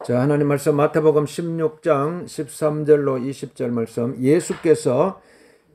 자, 하나님 말씀 마태복음 16장 13절로 20절 말씀. 예수께서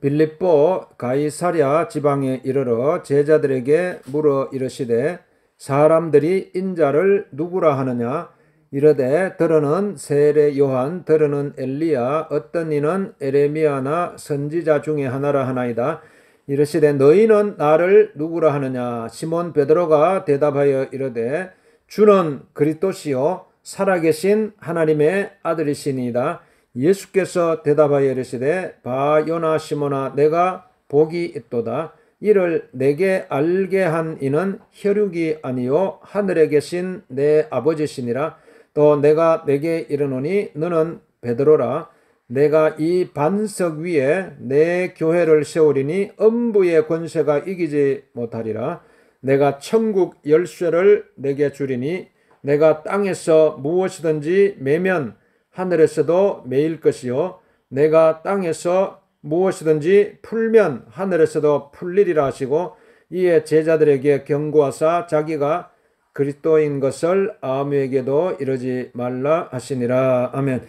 빌립보 가이사랴 지방에 이르러 제자들에게 물어 이르시되 사람들이 인자를 누구라 하느냐? 이르되 들으는 세례 요한, 들으는 엘리야, 어떤 이는 에레미야나 선지자 중에 하나라 하나이다. 이르시되 너희는 나를 누구라 하느냐? 시몬 베드로가 대답하여 이르되 주는 그리스도시요 살아계신 하나님의 아들이시니이다. 예수께서 대답하여 이르시되 바 요나 시몬아 내가 복이 있도다. 이를 내게 알게 한 이는 혈육이 아니요 하늘에 계신 내 아버지시니라. 또 내가 내게 이르노니 너는 베드로라. 내가 이 반석 위에 내 교회를 세우리니 음부의 권세가 이기지 못하리라. 내가 천국 열쇠를 내게 주리니 내가 땅에서 무엇이든지 매면 하늘에서도 매일 것이요 내가 땅에서 무엇이든지 풀면 하늘에서도 풀리리라 하시고 이에 제자들에게 경고하사 자기가 그리스도인 것을 아무에게도 이르지 말라 하시니라. 아멘.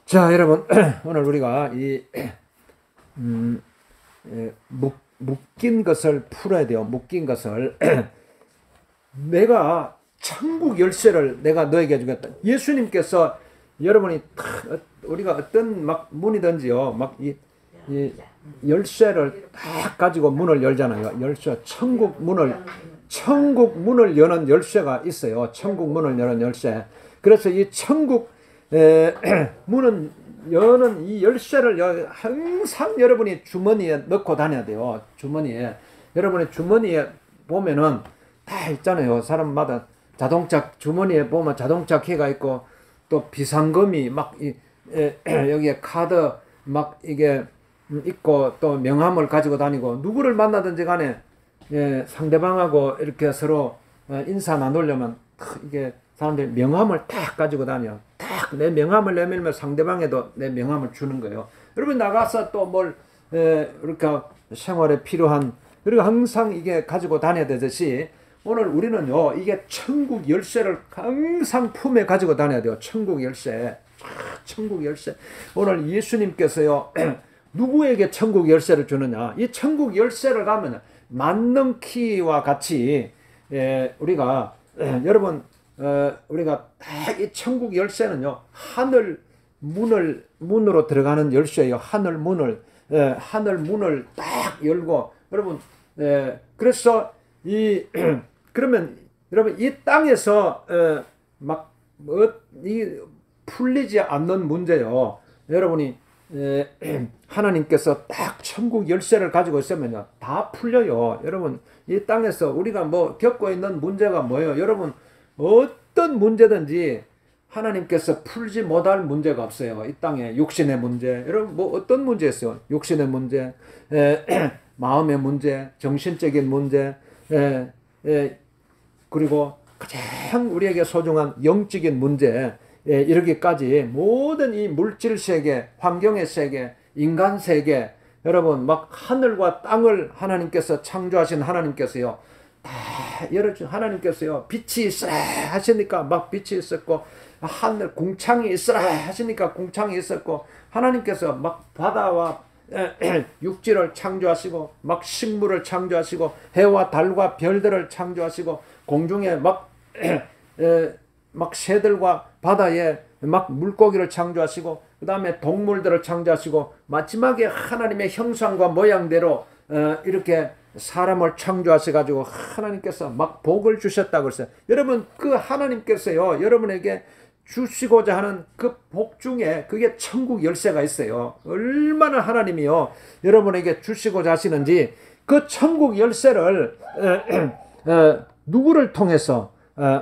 자, 여러분 오늘 우리가 이 묶인 것을 풀어야 돼요. 묶인 것을 내가 천국 열쇠를 내가 너에게 주겠다. 예수님께서 여러분이 우리가 어떤 막 문이든지요, 막 이 열쇠를 딱 가지고 문을 열잖아요. 열쇠, 천국 문을 여는 열쇠가 있어요. 천국 문을 여는 열쇠. 그래서 이 천국 문은 여는 이 열쇠를 항상 여러분이 주머니에 넣고 다녀야 돼요. 주머니에. 여러분의 주머니에 보면은 다 있잖아요. 사람마다 자동차 주머니에 보면 자동차 키가 있고 또 비상금이 막 여기에 카드 막 이게 있고 또 명함을 가지고 다니고 누구를 만나든지 간에 상대방하고 이렇게 서로 인사 나누려면 이게 사람들이 명함을 딱 가지고 다녀. 딱 내 명함을 내밀면 상대방에도 내 명함을 주는 거예요. 여러분 나가서 또 뭘 이렇게 생활에 필요한 그리고 항상 이게 가지고 다녀야 되듯이 오늘 우리는요 이게 천국 열쇠를 항상 품에 가지고 다녀야 돼요. 천국 열쇠. 천국 열쇠. 오늘 예수님께서요 누구에게 천국 열쇠를 주느냐? 이 천국 열쇠를 가면 만능 키와 같이 우리가 여러분 우리가 이 천국 열쇠는요 하늘 문으로 들어가는 열쇠예요. 하늘 문을 딱 열고 여러분 그래서 그러면 여러분 이 땅에서 이 풀리지 않는 문제요. 여러분이 하나님께서 딱 천국 열쇠를 가지고 있으면요 다 풀려요. 여러분 이 땅에서 우리가 뭐 겪고 있는 문제가 뭐예요? 여러분 어떤 문제든지 하나님께서 풀지 못할 문제가 없어요. 이 땅에 육신의 문제, 여러분 뭐 어떤 문제 있어요? 육신의 문제, 마음의 문제, 정신적인 문제, 그리고 가장 우리에게 소중한 영적인 문제 이르기까지 모든 이 물질 세계, 환경의 세계, 인간 세계, 여러분 막 하늘과 땅을 하나님께서 창조하신 하나님께서요 다 열어준 하나님께서요 빛이 있으라 하시니까 막 빛이 있었고 하늘 궁창이 있으라 하시니까 궁창이 있었고 하나님께서 막 바다와 육지를 창조하시고 막 식물을 창조하시고 해와 달과 별들을 창조하시고 공중에 막 새들과 바다에 막 물고기를 창조하시고 그 다음에 동물들을 창조하시고 마지막에 하나님의 형상과 모양대로 이렇게 사람을 창조하셔가지고 하나님께서 막 복을 주셨다고 그랬어요. 여러분 그 하나님께서요 여러분에게 주시고자 하는 그 복 중에 그게 천국 열쇠가 있어요. 얼마나 하나님이요 여러분에게 주시고자 하시는지 그 천국 열쇠를 누구를 통해서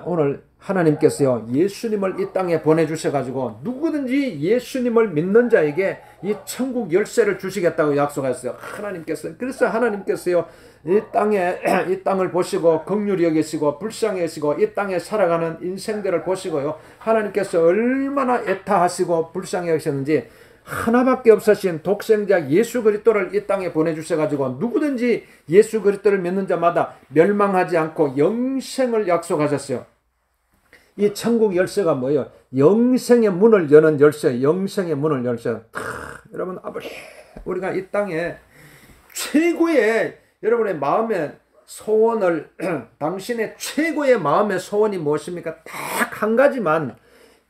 오늘 하나님께서요 예수님을 이 땅에 보내주셔가지고 누구든지 예수님을 믿는 자에게 이 천국 열쇠를 주시겠다고 약속하셨어요. 하나님께서. 그래서 하나님께서요 이 땅을 보시고 긍휼히 여기시고 불쌍히 여기시고 이 땅에 살아가는 인생들을 보시고요 하나님께서 얼마나 애타하시고 불쌍히 여기셨는지 하나밖에 없으신 독생자 예수 그리스도를 이 땅에 보내주셔가지고 누구든지 예수 그리스도를 믿는 자마다 멸망하지 않고 영생을 약속하셨어요. 이 천국 열쇠가 뭐예요? 영생의 문을 여는 열쇠, 영생의 문을 열쇠. 여러분, 아무리 우리가 이 땅에 최고의 여러분의 마음의 소원을 당신의 최고의 마음의 소원이 무엇입니까? 딱 한 가지만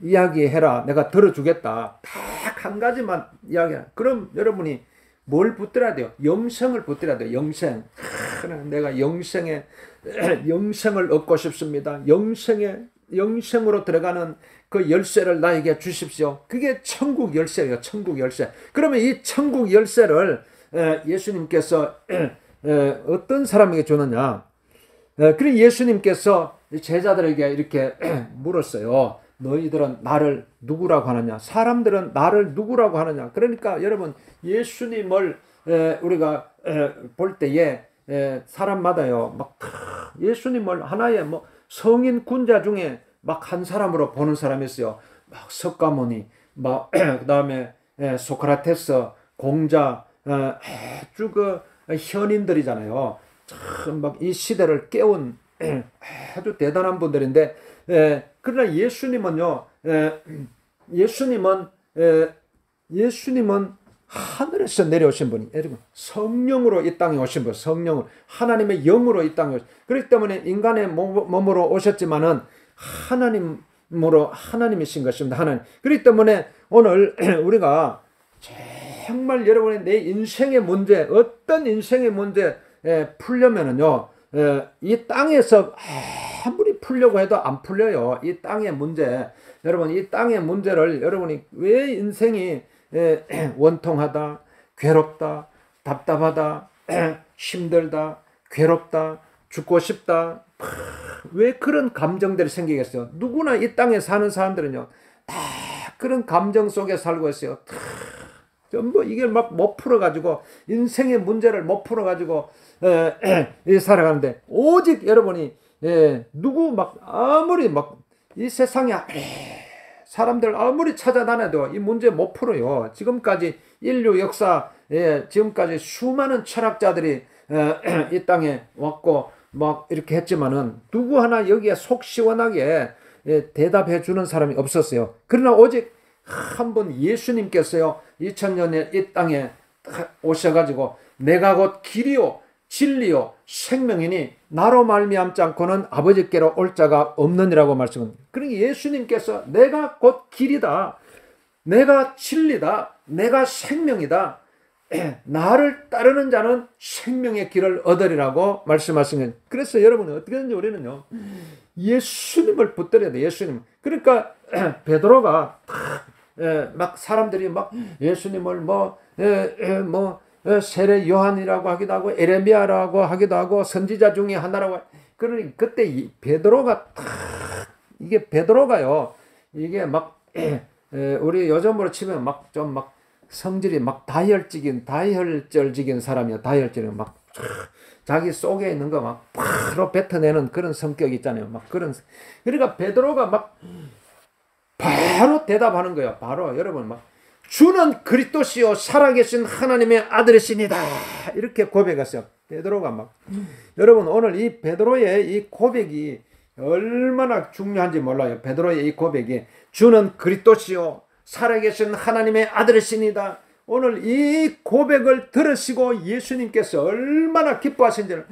이야기해라. 내가 들어주겠다. 딱 한 가지만 이야기해라. 그럼 여러분이 뭘 붙들어야 돼요? 영생을 붙들어야 돼요. 영생. 내가 영생을 얻고 싶습니다. 영생으로 들어가는 그 열쇠를 나에게 주십시오. 그게 천국 열쇠예요. 천국 열쇠. 그러면 이 천국 열쇠를 예수님께서 어떤 사람에게 주느냐? 그래 예수님께서 제자들에게 이렇게 물었어요. 너희들은 나를 누구라고 하느냐? 사람들은 나를 누구라고 하느냐? 그러니까 여러분, 예수님을 우리가 볼 때에 사람마다요, 막 예수님을 하나의 뭐 성인 군자 중에 막 한 사람으로 보는 사람이 있어요. 막 석가모니, 막 그다음에 소크라테스, 공자, 아주 그 현인들이잖아요. 참 막 이 시대를 깨운 아주 대단한 분들인데, 그러나 예수님은 하늘에서 내려오신 분이, 여러분, 성령으로 이 땅에 오신 분, 성령으로, 하나님의 영으로 이 땅에 오신. 그렇기 때문에 인간의 몸으로 오셨지만은 하나님이신 것입니다. 하나님. 그렇기 때문에 오늘 우리가 정말 여러분의 내 인생의 문제, 어떤 인생의 문제 풀려면은요, 이 땅에서 아무리 풀려고 해도 안 풀려요. 이 땅의 문제. 여러분, 이 땅의 문제를 여러분이 왜 인생이 원통하다, 괴롭다, 답답하다, 힘들다, 괴롭다, 죽고 싶다, 왜 그런 감정들이 생기겠어요? 누구나 이 땅에 사는 사람들은요, 다 그런 감정 속에 살고 있어요. 전부 이게 막 못 풀어가지고, 인생의 문제를 못 풀어가지고 살아가는데, 오직 여러분이 누구 막 아무리 막 이 세상에 사람들 아무리 찾아다녀도 이 문제 못 풀어요. 지금까지 인류 역사, 지금까지 수많은 철학자들이 이 땅에 왔고 막 이렇게 했지만은 누구 하나 여기에 속 시원하게 대답해 주는 사람이 없었어요. 그러나 오직 한 분 예수님께서요, 2000년에 이 땅에 오셔가지고 내가 곧 길이요 진리요 생명이니 나로 말미암지 않고는 아버지께로 올 자가 없느니라고 말씀합니다. 그러니까 예수님께서 내가 곧 길이다, 내가 진리다, 내가 생명이다, 나를 따르는 자는 생명의 길을 얻으리라고 말씀하신 거예요. 그래서 여러분 어떻게 되는지 우리는요, 예수님을 붙들어야 돼. 예수님. 그러니까 베드로가 막 사람들이 막 예수님을 세례 요한이라고 하기도 하고 에레미야라고 하기도 하고 선지자 중에 하나라고. 그러니 그때 베드로가 이게 베드로가요, 이게 막 우리 요즘으로 치면 막 좀 막 성질이 막 다혈질적인 사람이야. 다혈질은 막 자기 속에 있는 거 막 바로 뱉어내는 그런 성격 있잖아요. 막 그런. 그러니까 베드로가 막 바로 대답하는 거예요. 바로 여러분 막 주는 그리스도시요 살아계신 하나님의 아들이십니다. 이렇게 고백했어요. 베드로가 막. 여러분 오늘 이 베드로의 이 고백이 얼마나 중요한지 몰라요. 베드로의 이 고백이 주는 그리스도시요 살아계신 하나님의 아들이십니다. 오늘 이 고백을 들으시고 예수님께서 얼마나 기뻐하신지를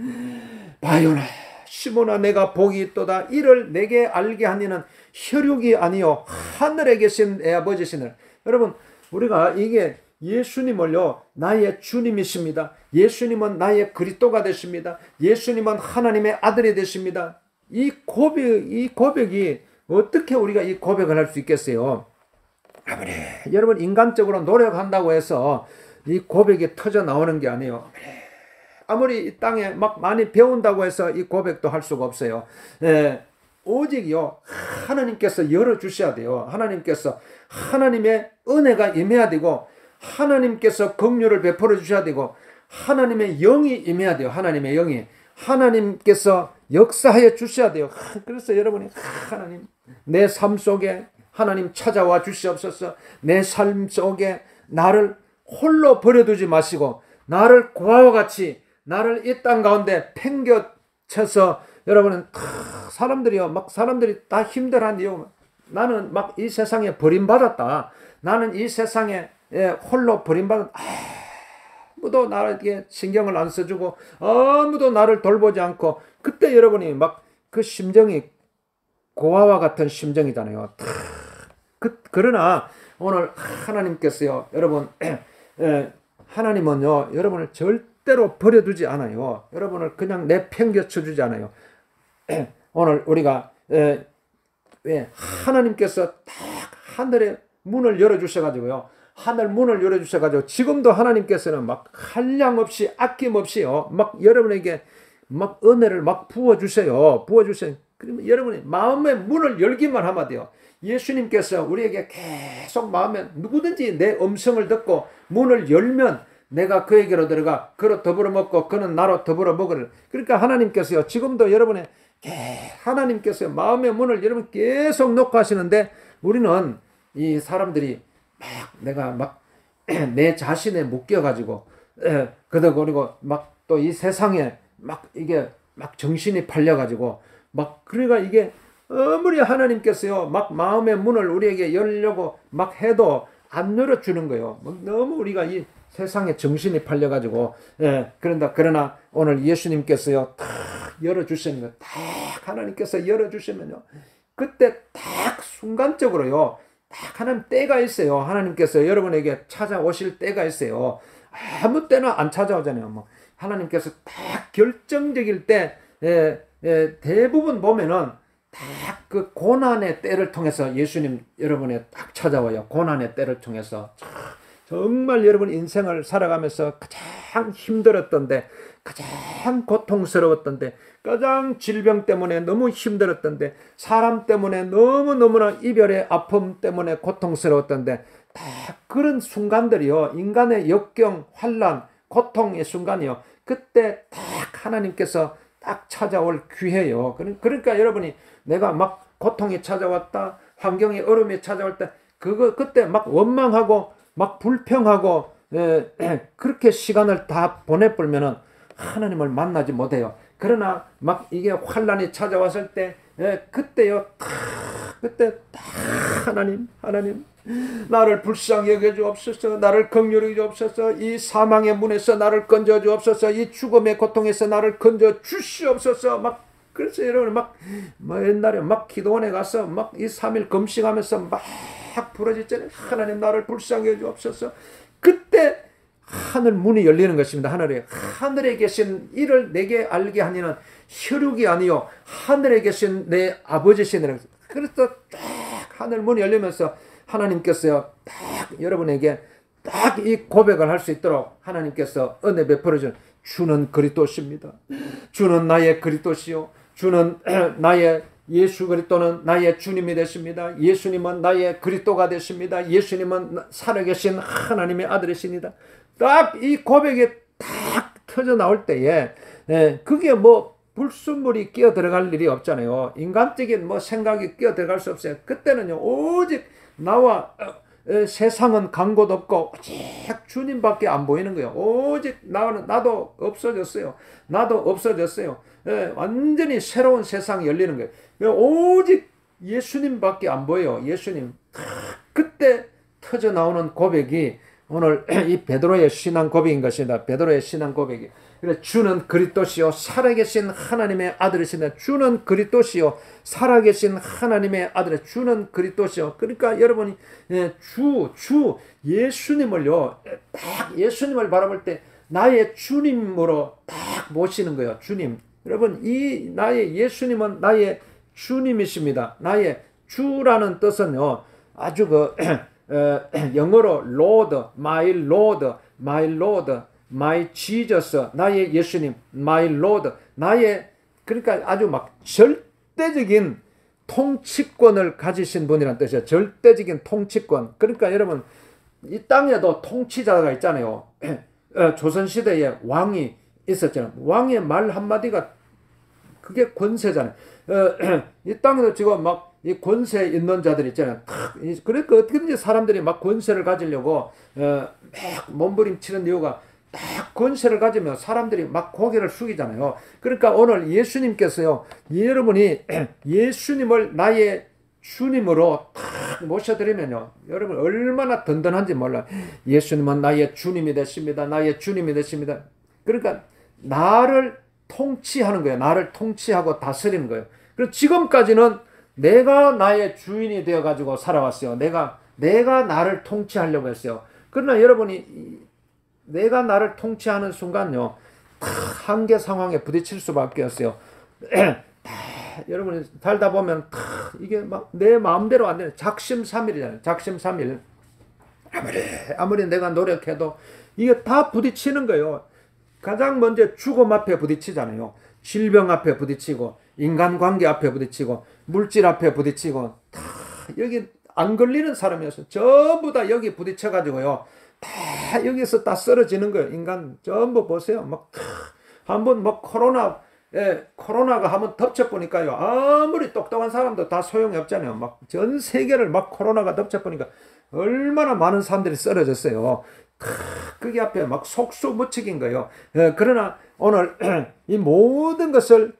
바요나 시몬아 내가 복이 있도다. 이를 내게 알게 하니는 혈육이 아니요 하늘에 계신 내 아버지시늘. 여러분 우리가 이게 예수님을요 나의 주님이십니다. 예수님은 나의 그리스도가 되십니다. 예수님은 하나님의 아들이 되십니다. 이 고백이 어떻게 우리가 이 고백을 할 수 있겠어요? 아무리 여러분 인간적으로 노력한다고 해서 이 고백이 터져 나오는 게 아니에요. 아무리 이 땅에 막 많이 배운다고 해서 이 고백도 할 수가 없어요. 오직요 하나님께서 열어주셔야 돼요. 하나님께서 하나님의 은혜가 임해야 되고 하나님께서 긍휼을 베풀어 주셔야 되고 하나님의 영이 임해야 돼요. 하나님의 영이 하나님께서 역사하여 주셔야 돼요. 그래서 여러분이 하나님 내 삶 속에 하나님 찾아와 주시옵소서. 내 삶 속에 나를 홀로 버려두지 마시고 나를 고아와 같이 나를 이 땅 가운데 팽겨쳐서 여러분은 사람들이요, 막 사람들이 다 힘들어한 이유, 나는 막 이 세상에 버림받았다. 나는 이 세상에 홀로 버림받았다. 아무도 나에게 신경을 안 써주고 아무도 나를 돌보지 않고, 그때 여러분이 막 그 심정이 고아와 같은 심정이잖아요. 그러나 오늘 하나님께서요, 여러분, 하나님은요, 여러분을 절대로 버려두지 않아요. 여러분을 그냥 내팽개쳐 주지 않아요. 오늘 우리가 왜 하나님께서 딱 하늘의 문을 열어주셔가지고요, 하늘 문을 열어주셔가지고 지금도 하나님께서는 막 한량없이 아낌없이요, 막 여러분에게 막 은혜를 막 부어주세요. 그러면 여러분이 마음의 문을 열기만 하면 돼요. 예수님께서 우리에게 계속 마음에, 누구든지 내 음성을 듣고 문을 열면 내가 그에게로 들어가 그로 더불어 먹고 그는 나로 더불어 먹으리라. 그러니까 하나님께서요, 지금도 여러분의 하나님께서 마음의 문을 여러분 계속 놓고 하시는데, 우리는 이 사람들이 막 내가 막 내 자신에 묶여가지고 그리고 막 또 이 세상에 막 이게 막 정신이 팔려가지고 막, 그러니까 이게 아무리 하나님께서요 막 마음의 문을 우리에게 열려고 막 해도 안 열어주는 거예요. 너무 우리가 이 세상에 정신이 팔려가지고. 그러나 오늘 예수님께서요 탁 열어주시는 거예요. 탁 하나님께서 열어주시면요, 그때 딱 순간적으로요, 딱 하나님 때가 있어요. 하나님께서 여러분에게 찾아오실 때가 있어요. 아무 때나 안 찾아오잖아요. 뭐 하나님께서 딱 결정적일 때, 대부분 보면은 딱 그 고난의 때를 통해서 예수님 여러분의 딱 찾아와요. 고난의 때를 통해서. 정말 여러분 인생을 살아가면서 가장 힘들었던데, 가장 고통스러웠던데, 가장 질병 때문에 너무 힘들었던데, 사람 때문에 너무너무나 이별의 아픔 때문에 고통스러웠던데, 다 그런 순간들이요, 인간의 역경, 환난, 고통의 순간이요, 그때 딱 하나님께서 딱 찾아올 기회요. 그러니까 여러분이 내가 막 고통이 찾아왔다, 환경의 어려움이 찾아올 때, 그때 막 원망하고 막 불평하고 그렇게 시간을 다 보내버리면은 하나님을 만나지 못해요. 그러나 막 이게 환란이 찾아왔을 때, 그때요, 그때 딱 하나님 나를 불쌍히 여겨주옵소서, 나를 긍휼히 여겨주옵소서, 이 사망의 문에서 나를 건져주옵소서, 이 죽음의 고통에서 나를 건져 주시옵소서. 막 그래서 여러분 막 옛날에 막 기도원에 가서 막 이 3일 금식하면서 막 부러지잖아요. 하나님 나를 불쌍히 여겨주옵소서. 그때 하늘 문이 열리는 것입니다. 하늘에 계신 이를 내게 알게 하니는 혈육이 아니요 하늘에 계신 내 아버지시니라. 그래서 딱 하늘 문이 열리면서 하나님께서요 딱 여러분에게 딱 이 고백을 할 수 있도록 하나님께서 은혜 베풀어 주는 그리스도십니다. 주는 나의 그리스도시요, 주는 나의 예수 그리스도는 나의 주님이 되십니다. 예수님은 나의 그리스도가 되십니다. 예수님은 살아계신 하나님의 아들이십니다. 딱 이 고백이 딱 터져 나올 때에, 그게 뭐 불순물이 끼어 들어갈 일이 없잖아요. 인간적인 뭐 생각이 끼어 들어갈 수 없어요. 그때는요 오직 나와 세상은 간 곳 없고 오직 주님밖에 안 보이는 거예요. 오직 나도 없어졌어요. 완전히 새로운 세상이 열리는 거예요. 오직 예수님밖에 안 보여요. 예수님. 그때 터져 나오는 고백이 오늘 이 베드로의 신앙 고백인 것입니다. 베드로의 신앙 고백이. 그래서 주는 그리스도시요 살아계신 하나님의 아들이시다. 주는 그리스도시요 살아계신 하나님의 아들. 주는 그리스도시요. 그러니까 여러분이 주 예수님을요 딱 예수님을 바라볼 때 나의 주님으로 딱 모시는 거예요. 주님. 여러분 이 나의 예수님은 나의 주님이십니다. 나의 주라는 뜻은요 아주 영어로 Lord, my Jesus, 나의 예수님, my Lord, 그러니까 아주 막 절대적인 통치권을 가지신 분이라는 뜻이에요. 절대적인 통치권. 그러니까 여러분 이 땅에도 통치자가 있잖아요. 조선시대에 왕이 있었잖아요. 왕의 말 한마디가 그게 권세잖아요. 이 땅에도 지금 막 이 권세 있는 자들 있잖아요. 그러니까 어떻게든지 사람들이 막 권세를 가지려고 막 몸부림치는 이유가 딱 권세를 가지면 사람들이 막 고개를 숙이잖아요. 그러니까 오늘 예수님께서요, 여러분이 예수님을 나의 주님으로 탁 모셔드리면요, 여러분 얼마나 든든한지 몰라요. 예수님은 나의 주님이 되십니다. 나의 주님이 되십니다. 그러니까 나를 통치하는 거예요. 나를 통치하고 다스리는 거예요. 그리고 지금까지는 내가 나의 주인이 되어가지고 살아왔어요. 내가 나를 통치하려고 했어요. 그러나 여러분이 내가 나를 통치하는 순간요, 한계 상황에 부딪힐 수밖에 없어요. 여러분이 살다 보면 이게 막 내 마음대로 안 되는 작심삼일이잖아요. 작심삼일. 아무리 내가 노력해도 이게 다 부딪히는 거예요. 가장 먼저 죽음 앞에 부딪히잖아요. 질병 앞에 부딪히고, 인간관계 앞에 부딪히고, 물질 앞에 부딪히고, 다 여기 안 걸리는 사람이었어요. 전부 다 여기 부딪혀가지고요, 다 여기서 다 쓰러지는 거예요. 인간 전부 보세요. 막 한번 뭐 코로나가 한번 덮쳐보니까요, 아무리 똑똑한 사람도 다 소용이 없잖아요. 막 전 세계를 막 코로나가 덮쳐보니까 얼마나 많은 사람들이 쓰러졌어요. 그게 앞에 막 속수무책인 거예요. 그러나 오늘 이 모든 것을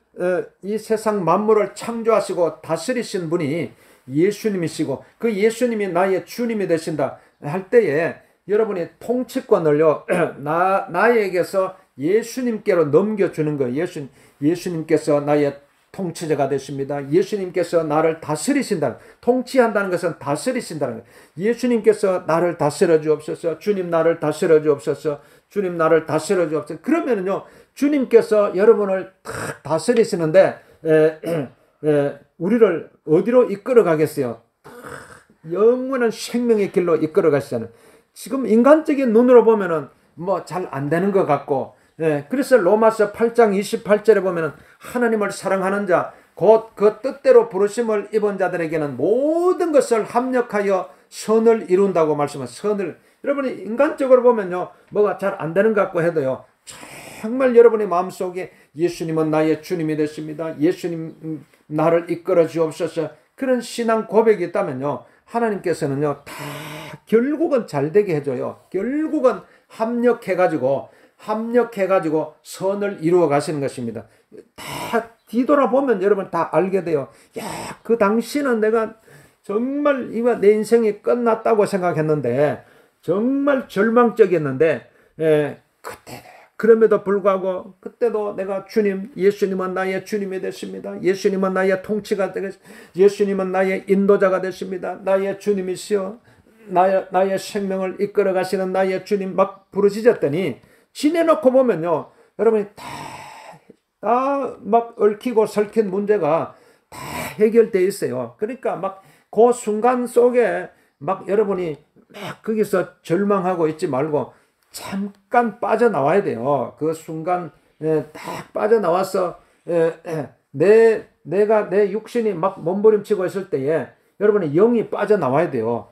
이 세상 만물을 창조하시고 다스리신 분이 예수님이시고, 그 예수님이 나의 주님이 되신다 할 때에 여러분이 통치권을요, 나에게서 예수님께로 넘겨주는 거예요. 예수님께서 나의 통치자가 되십니다. 예수님께서 나를 다스리신다. 통치한다는 것은 다스리신다는 거예요. 예수님께서 나를 다스려 주옵소서. 주님 나를 다스려 주옵소서. 주님 나를 다스려 주옵소서. 그러면은요, 주님께서 여러분을 탁 다스리시는데 우리를 어디로 이끌어 가겠어요? 영원한 생명의 길로 이끌어 가시잖아요. 지금 인간적인 눈으로 보면은 뭐 잘 안 되는 것 같고, 그래서 로마서 8장 28절에 보면은 하나님을 사랑하는 자, 곧 그 뜻대로 부르심을 입은 자들에게는 모든 것을 합력하여 선을 이룬다고 말씀하신 선을, 여러분이 인간적으로 보면요, 뭐가 잘 안 되는 것 같고 해도요, 정말 여러분의 마음속에 예수님은 나의 주님이 되십니다. 예수님 나를 이끌어 주옵소서. 그런 신앙 고백이 있다면요, 하나님께서는요, 다 결국은 잘 되게 해줘요. 결국은 합력해가지고 선을 이루어 가시는 것입니다. 다 뒤돌아보면 여러분 다 알게 돼요. 야, 그 당시는 내가 정말 내 인생이 끝났다고 생각했는데, 정말 절망적이었는데, 그때 그럼에도 불구하고 그때도 내가 예수님은 나의 주님이 되십니다. 예수님은 나의 통치가 되겠습니다. 예수님은 나의 인도자가 되십니다. 나의 주님이시여, 나의 생명을 이끌어 가시는 나의 주님 막 부르짖었더니, 지내놓고 보면요, 여러분이 다 막 얽히고 설킨 문제가 다 해결되어 있어요. 그러니까 막 그 순간 속에 막 여러분이 막 거기서 절망하고 있지 말고 잠깐 빠져나와야 돼요. 그 순간 딱 빠져나와서 내가 내 육신이 막 몸부림치고 있을 때에 여러분의 영이 빠져나와야 돼요.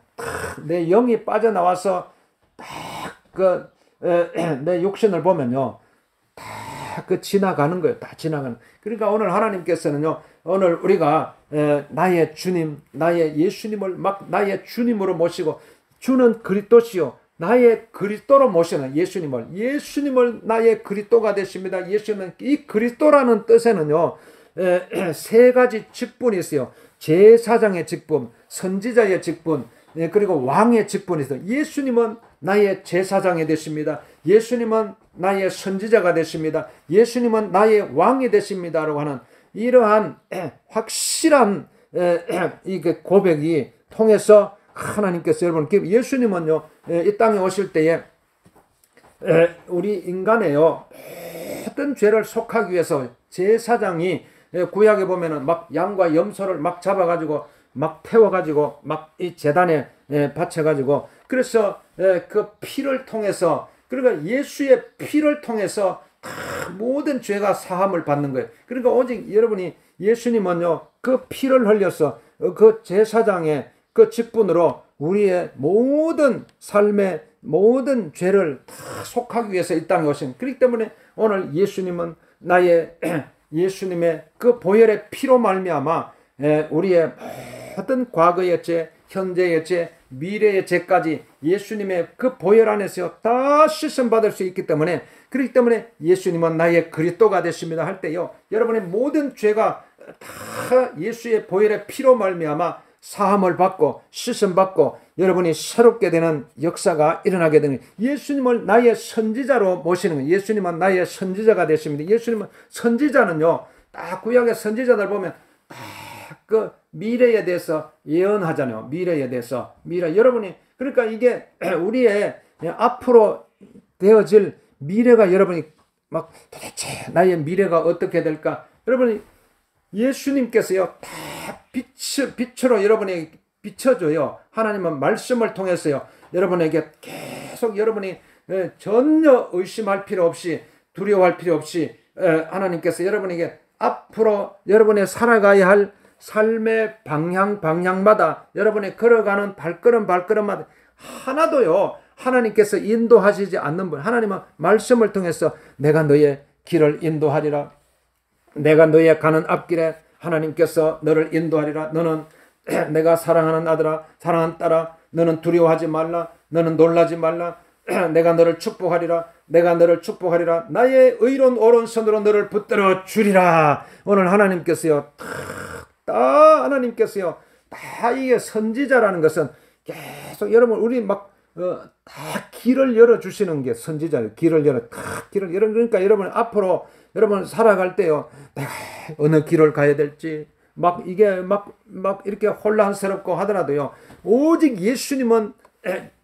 내 영이 빠져나와서 딱 내 육신을 보면요, 다 그 지나가는 거예요. 다 지나가는. 그러니까 오늘 하나님께서는요, 오늘 우리가 나의 주님, 나의 예수님을 막 나의 주님으로 모시고, 주는 그리스도시요, 나의 그리스도로 모시는 예수님을 나의 그리스도가 되십니다. 예수님은 이 그리스도라는 뜻에는요, 세 가지 직분이 있어요. 제사장의 직분, 선지자의 직분, 그리고 왕의 직분이 있어요. 예수님은 나의 제사장이 되십니다. 예수님은 나의 선지자가 되십니다. 예수님은 나의 왕이 되십니다라고 하는 이러한 확실한 이 고백이 통해서 하나님께서 여러분, 예수님은요, 이 땅에 오실 때에 우리 인간의요, 모든 죄를 속하기 위해서 제사장이, 구약에 보면은 막 양과 염소를 막 잡아가지고 막 태워가지고 막 이 제단에 바쳐가지고, 그래서 그 피를 통해서, 그러니까 예수의 피를 통해서 모든 죄가 사함을 받는 거예요. 그러니까 오직 여러분이 예수님은요, 그 피를 흘려서 그 제사장의 그 직분으로 우리의 모든 삶의 모든 죄를 다 속하기 위해서 이 땅에 오신, 그렇기 때문에 오늘 예수님은 예수님의 그 보혈의 피로 말미암아 우리의 모든 과거의 죄, 현재의 죄, 미래의 죄까지 예수님의 그 보혈 안에서 다 씻음받을 수 있기 때문에, 그렇기 때문에 예수님은 나의 그리스도가 되십니다 할 때요, 여러분의 모든 죄가 다 예수의 보혈의 피로 말미암아 사함을 받고 씻음 받고 여러분이 새롭게 되는 역사가 일어나게 되는, 예수님을 나의 선지자로 모시는 거예요. 예수님은 나의 선지자가 되십니다. 예수님은, 선지자는요, 딱 구약의 선지자들 보면 딱 그 미래에 대해서 예언하잖아요. 미래에 대해서, 여러분이, 그러니까 이게 우리의 앞으로 되어질 미래가, 여러분이 막 도대체 나의 미래가 어떻게 될까, 여러분이 예수님께서요 다 빛으로 여러분에게 비춰줘요. 하나님은 말씀을 통해서요 여러분에게 계속, 여러분이 전혀 의심할 필요 없이, 두려워할 필요 없이 하나님께서 여러분에게 앞으로 여러분의 살아가야 할 삶의 방향마다, 여러분이 걸어가는 발걸음마다 하나도요 하나님께서 인도하시지 않는 분, 하나님은 말씀을 통해서 내가 너의 길을 인도하리라, 내가 너의 가는 앞길에 하나님께서 너를 인도하리라, 너는 내가 사랑하는 아들아, 사랑하는 딸아, 너는 두려워하지 말라, 너는 놀라지 말라, 내가 너를 축복하리라, 내가 너를 축복하리라, 나의 의로운 오른손으로 너를 붙들어 주리라. 오늘 하나님께서요 다 하나님께서요 다, 이게 선지자라는 것은 계속 여러분, 우리 막 다 길을 열어주시는 게 선지자예요. 길을 열어, 그러니까 여러분 앞으로 여러분 살아갈 때요, 내가 어느 길을 가야 될지 막 이게 막 이렇게 혼란스럽고 하더라도요, 오직 예수님은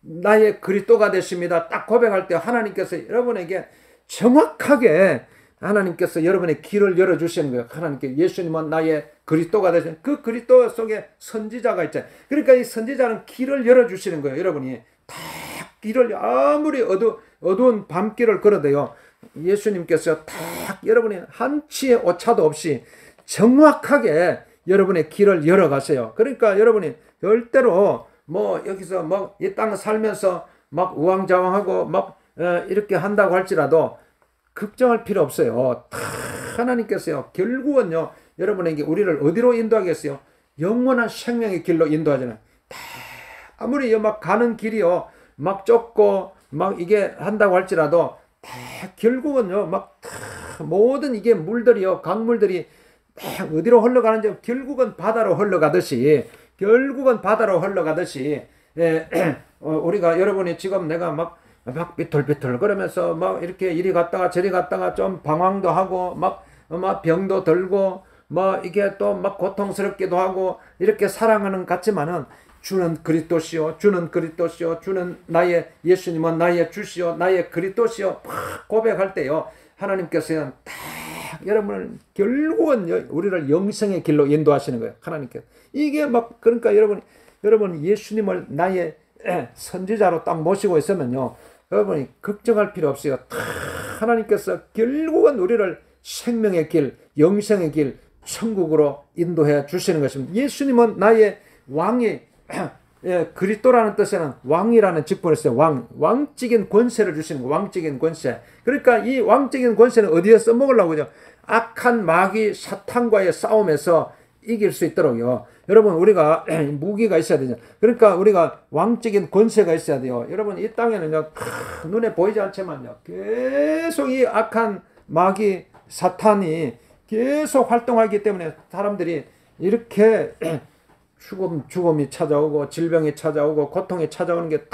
나의 그리스도가 되십니다 딱 고백할 때 하나님께서 여러분에게 정확하게, 하나님께서 여러분의 길을 열어주시는 거예요. 하나님께, 예수님은 나의 그리스도가 되시는, 그 그리스도 속에 선지자가 있잖아요. 그러니까 이 선지자는 길을 열어주시는 거예요. 여러분이 다 길을, 아무리 어두운 밤길을 걸어도요, 예수님께서 딱 여러분이 한치의 오차도 없이 정확하게 여러분의 길을 열어가세요. 그러니까 여러분이 절대로 뭐 여기서 뭐 이 땅 살면서 막 우왕좌왕하고 막 이렇게 한다고 할지라도 걱정할 필요 없어요. 다 하나님께서요 결국은요 여러분에게, 우리를 어디로 인도하겠어요? 영원한 생명의 길로 인도하잖아요. 다 아무리 막 가는 길이요 막 좁고 막 이게 한다고 할지라도 다 결국은요 막 다 모든 이게 물들이요, 강물들이 다 어디로 흘러가는지, 결국은 바다로 흘러가듯이, 우리가, 여러분이 지금 내가 막 비틀비틀 그러면서 막 이렇게 이리 갔다가 저리 갔다가 좀 방황도 하고 막 병도 들고 막 이게 또 막 고통스럽기도 하고 이렇게 살아가는 것 같지만은, 주는 그리스도시요, 주는 나의, 예수님은 나의 주시요, 나의 그리스도시요 고백할 때요, 하나님께서는 다 여러분을 결국은 우리를 영생의 길로 인도하시는 거예요. 하나님께서. 이게 막, 그러니까 여러분 예수님을 나의 선지자로 딱 모시고 있으면요, 여러분이 걱정할 필요 없어요. 다 하나님께서 결국은 우리를 생명의 길, 영생의 길, 천국으로 인도해 주시는 것입니다. 예수님은 나의 왕이, 그리스도라는 뜻에는 왕이라는 직분을 써요. 왕적인 권세를 주시는 거, 왕적인 권세. 그러니까 이 왕적인 권세는 어디에 써먹으려고 그죠? 악한 마귀 사탄과의 싸움에서 이길 수 있도록요. 여러분, 우리가 무기가 있어야 되죠. 그러니까 우리가 왕적인 권세가 있어야 돼요. 여러분, 이 땅에는요, 눈에 보이지 않지만요, 계속 이 악한 마귀 사탄이 계속 활동하기 때문에 사람들이 이렇게 죽음이 찾아오고 질병이 찾아오고 고통이 찾아오는 게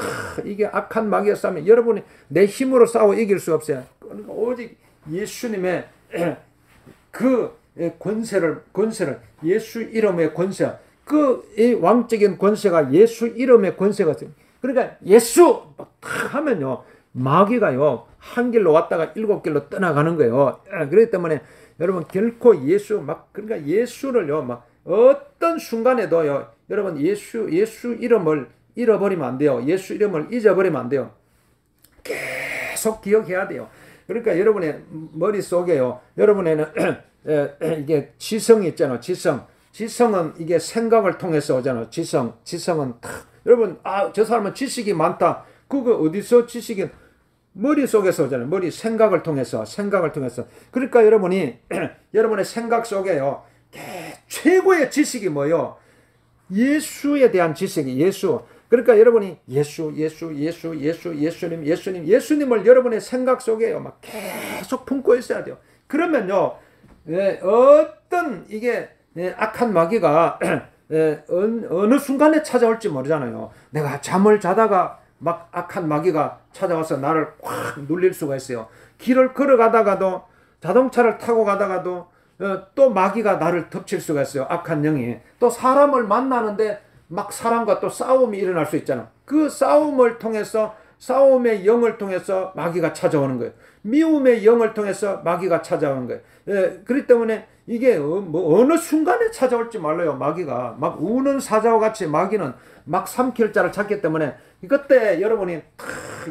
이게 악한 마귀의 싸움이, 여러분이 내 힘으로 싸워 이길 수 없어요. 그러니까 오직 예수님의 그 권세를 예수 이름의 권세, 이 왕적인 권세가 예수 이름의 권세가 있어요. 그러니까 예수 하면요 마귀가요 한 길로 왔다가 7길로 떠나가는 거예요. 그렇기 때문에 여러분 결코 그러니까 예수를요 어떤 순간에도요, 여러분 예수 이름을 잃어버리면 안 돼요. 예수 이름을 잊어버리면 안 돼요. 계속 기억해야 돼요. 그러니까 여러분의 머릿속에요, 여러분에는 이게 지성이 있잖아요. 지성은 이게 생각을 통해서 오잖아요. 지성은 여러분, 저 사람은 지식이 많다. 그거 어디서 지식이? 머릿속에서 오잖아요. 생각을 통해서. 그러니까 여러분의 생각 속에요, 최고의 지식이 뭐예요? 예수에 대한 지식이, 예수. 그러니까 여러분이 예수님을 여러분의 생각 속에요 막 계속 품고 있어야 돼요. 그러면요 어떤 이게 악한 마귀가 어느 순간에 찾아올지 모르잖아요. 내가 잠을 자다가 막 악한 마귀가 찾아와서 나를 확 눌릴 수가 있어요. 길을 걸어가다가도, 자동차를 타고 가다가도 또 마귀가 나를 덮칠 수가 있어요. 악한 영이. 또 사람을 만나는데 막 사람과 또 싸움이 일어날 수 있잖아. 그 싸움을 통해서, 싸움의 영을 통해서 마귀가 찾아오는 거예요. 미움의 영을 통해서 마귀가 찾아오는 거예요. 그렇기 때문에 이게 어느 순간에 찾아올지 몰라요. 마귀가 막 우는 사자와 같이 마귀는 막 삼킬 자를 찾기 때문에 그때 여러분이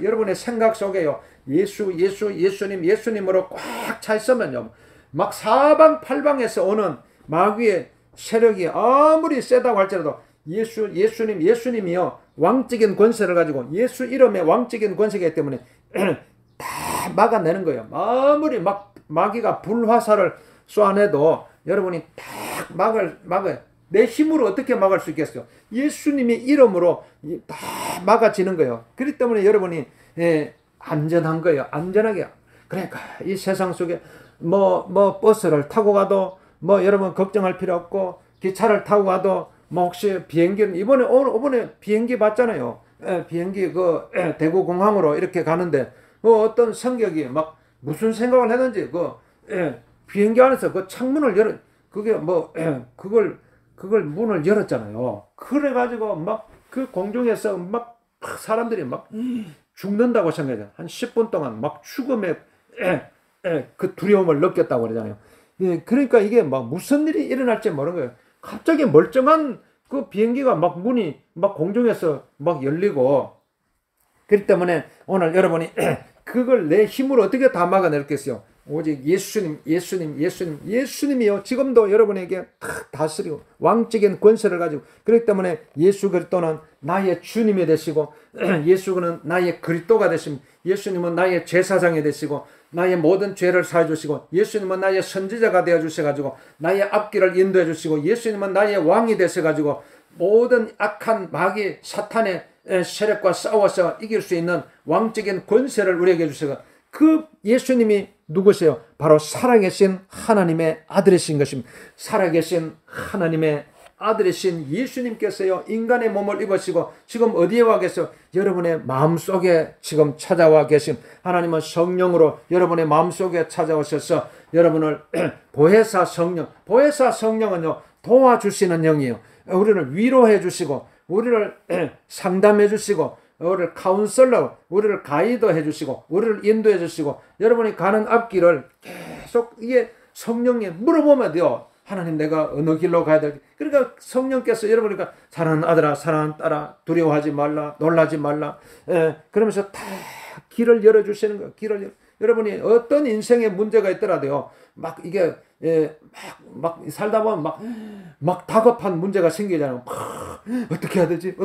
여러분의 생각 속에요 예수님으로 꽉 차 있으면요 막 사방팔방에서 오는 마귀의 세력이 아무리 세다고 할지라도 예수님이요 왕적인 권세를 가지고 예수 이름의 왕적인 권세이기 때문에 다 막아내는 거예요. 아무리 막 마귀가 불화살을 쏘아내도 여러분이 딱 막아요. 내 힘으로 어떻게 막을 수 있겠어요? 예수님의 이름으로 다 막아지는 거예요. 그렇기 때문에 여러분이 안전한 거예요. 안전하게. 그러니까 이 세상 속에 버스를 타고 가도 여러분 걱정할 필요 없고, 기차를 타고 가도 혹시 비행기는 이번에 비행기 봤잖아요. 비행기 대구공항으로 이렇게 가는데 어떤 성격이 막 무슨 생각을 했는지 비행기 안에서 그 창문을 그걸 문을 열었잖아요. 그래가지고 막 그 공중에서 막 사람들이 막 죽는다고 생각해요. 한 10분 동안 막 죽음의 그 두려움을 느꼈다고 그러잖아요. 그러니까 이게 막 무슨 일이 일어날지 모르는 거예요. 갑자기 멀쩡한 그 비행기가 막 문이 막 공중에서 막 열리고, 그렇기 때문에 오늘 여러분이 그걸 내 힘으로 어떻게 다 막아낼겠어요? 오직 예수님이요 지금도 여러분에게 다스리고 왕적인 권세를 가지고, 그렇기 때문에 예수 그리스도는 나의 주님이 되시고, 예수는 나의 그리스도가 되시고, 예수님은 나의 제사장이 되시고, 나의 모든 죄를 사해 주시고, 예수님은 나의 선지자가 되어 주셔가지고 나의 앞길을 인도해 주시고, 예수님은 나의 왕이 되셔가지고 모든 악한 마귀 사탄의 세력과 싸워서 이길 수 있는 왕적인 권세를 우리에게 주시고, 그 예수님이 누구세요? 바로 살아계신 하나님의 아들이신 것입니다. 살아계신 하나님의 아들이신 예수님께서요 인간의 몸을 입으시고 지금 어디에 와 계세요? 여러분의 마음속에 지금 찾아와 계신 하나님은 성령으로 여러분의 마음속에 찾아오셔서 여러분을 보혜사 성령은요 도와주시는 영이에요. 우리를 위로해 주시고, 우리를 상담해 주시고, 우리를 카운슬러, 우리를 가이드 해주시고, 우리를 인도해 주시고, 여러분이 가는 앞길을 계속 이게 성령이 물어보면 돼요. 하나님, 내가 어느 길로 가야 될까? 그러니까 성령께서 여러분이니까 사랑하는 아들아, 사랑하는 딸아, 두려워하지 말라, 놀라지 말라. 그러면서 다 길을 열어주시는 거예요. 여러분이 어떤 인생의 문제가 있더라도요, 막 이게 막 살다 보면 막 다급한 문제가 생기잖아요. 어떻게 해야 되지?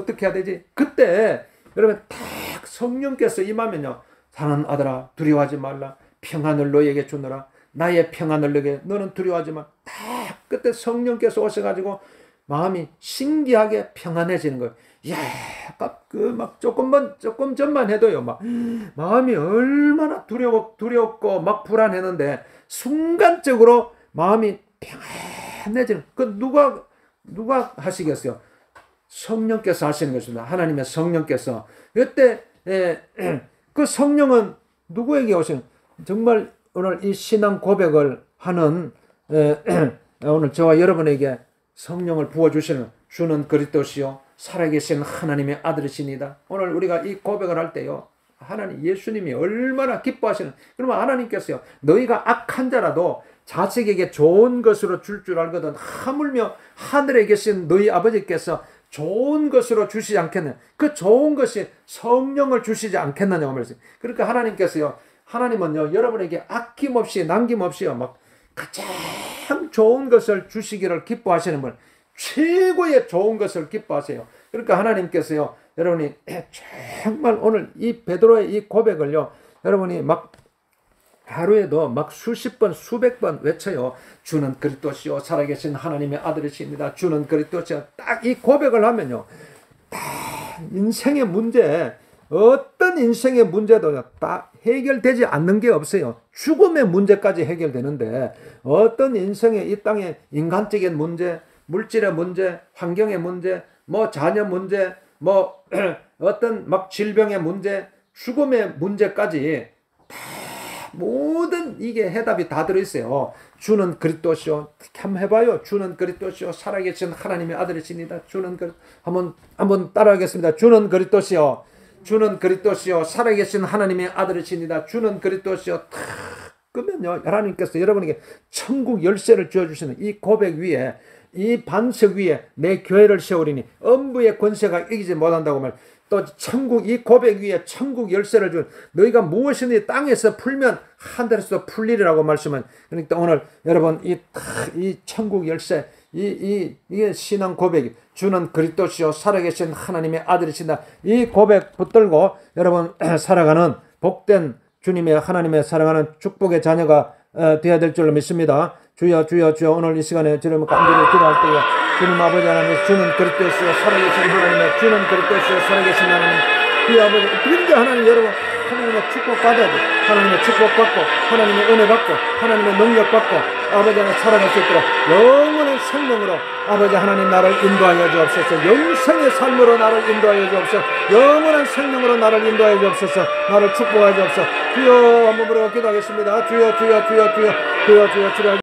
그때 여러분 딱 성령께서 임하면요, 사랑하는 아들아 두려워하지 말라, 평안을 너에게 주노라, 나의 평안을 너에게, 너는 두려워하지 마. 딱 그때 성령께서 오셔가지고 마음이 신기하게 평안해지는 거예요. 이야, 막 조금 전만 해도요, 막 마음이 얼마나 두렵고 막 불안했는데 순간적으로 마음이 평안해지는. 누가 하시겠어요? 성령께서 하시는 것입니다. 하나님의 성령께서. 그때 그 성령은 누구에게 오시는, 정말 오늘 이 신앙 고백을 하는 오늘 저와 여러분에게 성령을 부어주시는 주는 그리스도시요 살아계신 하나님의 아들이시니다. 오늘 우리가 이 고백을 할 때요, 하나님 예수님이 얼마나 기뻐하시는, 그러면 하나님께서요 너희가 악한 자라도 자식에게 좋은 것으로 줄 알거든 하물며 하늘에 계신 너희 아버지께서 좋은 것으로 주시지 않겠느냐. 그 좋은 것이 성령을 주시지 않겠느냐고 말했어요. 그러니까 하나님은요 여러분에게 아낌없이 남김없이요 막 가장 좋은 것을 주시기를 기뻐하시는 분, 최고의 좋은 것을 기뻐하세요. 그러니까 하나님께서요 여러분이 정말 오늘 이 베드로의 이 고백을요 여러분이 막 하루에도 막 수십 번 수백 번 외쳐요. 주는 그리스도시요 살아계신 하나님의 아들이십니다. 주는 그리스도시요. 딱 이 고백을 하면요 다 인생의 문제, 어떤 인생의 문제도 다 해결되지 않는 게 없어요. 죽음의 문제까지 해결되는데 어떤 인생의 이 땅의 인간적인 문제, 물질의 문제, 환경의 문제, 뭐 자녀 문제, 뭐 어떤 막 질병의 문제, 죽음의 문제까지 다 모든 이게 해답이 다 들어있어요. 주는 그리스도시요. 한번 해봐요. 주는 그리스도시요. 살아계신 하나님의 아들이십니다. 주는 한번 따라하겠습니다. 주는 그리스도시요. 주는 그리스도시요. 살아계신 하나님의 아들이십니다. 주는 그리스도시요. 그러면요, 하나님께서 여러분에게 천국 열쇠를 주어주시는 이 고백 위에, 이 반석 위에 내 교회를 세우리니 엄부의 권세가 이기지 못한다고 말. 또 천국, 이 고백 위에 천국 열쇠를 준 너희가 무엇이든지 땅에서 풀면 하늘에서 풀리리라고 말씀은. 그러니까 오늘 여러분 이 천국 열쇠, 이게 신앙 고백이 주는 그리스도시요 살아계신 하나님의 아들이신다. 이 고백 붙들고 여러분 살아가는 복된 주님의 하나님의 사랑하는 축복의 자녀가 되어야 될 줄로 믿습니다. 주여 주여 주여. 오늘 이 시간에 저를 간절히 기도할 때에 주님 아버지 하나님, 주는 그리스도시요 살아계신 하나님의, 주는 그리스도시요 살아계신 하나님, 주여 아버지, 그런데 하나님 여러분 하나님의 축복 받아야 돼. 하나님의 축복 받고 하나님의 은혜 받고 하나님의 능력 받고 아버지 하나님 살아갈 수 있도록 영원한 생명으로 아버지 하나님 나를 인도하여 주옵소서. 영생의 삶으로 나를 인도하여 주옵소서. 영원한 생명으로 나를 인도하여 주옵소서. 나를 축복하여 주옵소서. 주여 한번 부르고 기도하겠습니다. 주여 주여 주여 주여 주여 주여 주여.